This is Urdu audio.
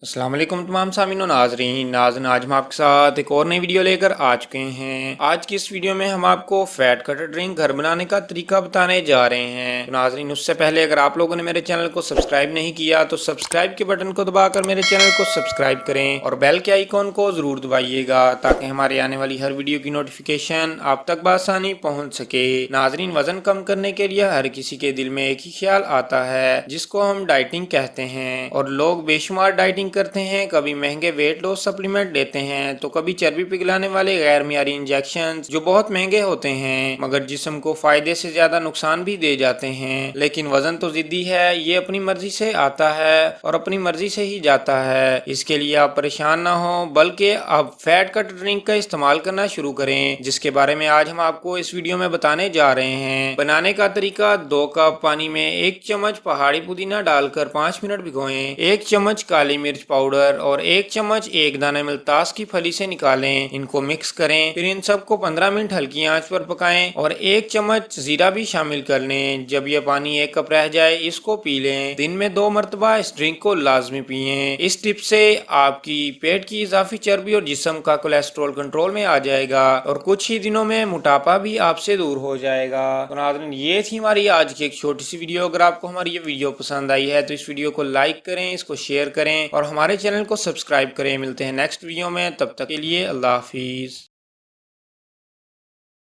السلام علیکم تمام سامعین و ناظرین آج ہم آپ کے ساتھ ایک اور نئی ویڈیو لے کر آ چکے ہیں۔ آج کی اس ویڈیو میں ہم آپ کو فیٹ کٹر ڈرنک گھر بنانے کا طریقہ بتانے جا رہے ہیں۔ تو ناظرین اس سے پہلے اگر آپ لوگوں نے میرے چینل کو سبسکرائب نہیں کیا تو سبسکرائب کے بٹن کو دبا کر میرے چینل کو سبسکرائب کریں اور بیل کے آئیکن کو ضرور دبائیے گا تاکہ ہمارے آنے والی ہر ویڈیو کی نوٹیفیکیشن آپ تک بآسانی پہنچ سکے۔ ناظرین وزن کم کرنے کے لیے ہر کسی کے دل میں ایک ہی خیال آتا ہے جس کو ہم ڈائٹنگ کہتے ہیں، اور لوگ بے شمار ڈائٹنگ کرتے ہیں، کبھی مہنگے ویٹ لاس سپلیمنٹ لیتے ہیں تو کبھی چربی پگھلانے والے غیر معیاری انجیکشنز جو بہت مہنگے ہوتے ہیں مگر جسم کو فائدے سے زیادہ نقصان بھی دے جاتے ہیں۔ لیکن وزن تو ضدی ہے، یہ اپنی مرضی سے آتا ہے اور اپنی مرضی سے ہی جاتا ہے۔ اس کے لیے آپ پریشان نہ ہوں بلکہ آپ فیٹ کٹ ڈرنک کا استعمال کرنا شروع کریں، جس کے بارے میں آج ہم آپ کو اس ویڈیو میں بتانے جا رہے ہیں۔ بنانے کا طریقہ: 2 کپ پانی میں 1 چمچ پہاڑی پودینہ ڈال کر 5 منٹ بھگوئیں۔ 1 چمچ کالی مرچ پاؤڈر اور 1 چمچ 1 دانہ ملتاس کی پھلی سے نکالیں، ان کو مکس کریں، پھر ان سب کو 15 منٹ ہلکی آنچ پر پکائیں اور 1 چمچ زیرہ بھی شامل کر لیں۔ جب یہ پانی 1 کپ رہ جائے اس کو پی لیں۔ دن میں 2 مرتبہ اس ڈرنک کو لازمی پئیں۔ اس ٹپ سے آپ کی پیٹ کی اضافی چربی اور جسم کا کولیسٹرول کنٹرول میں آ جائے گا اور کچھ ہی دنوں میں موٹاپا بھی آپ سے دور ہو جائے گا۔ تو ناظرین یہ تھی ہماری آج کی ایک چھوٹی سی ویڈیو۔ اگر آپ کو ہماری یہ ویڈیو پسند آئی ہے تو اس ویڈیو کو لائک کریں، اس کو شیئر کریں اور ہمارے چینل کو سبسکرائب کریں۔ ملتے ہیں نیکسٹ ویڈیو میں، تب تک کے لیے اللہ حافظ۔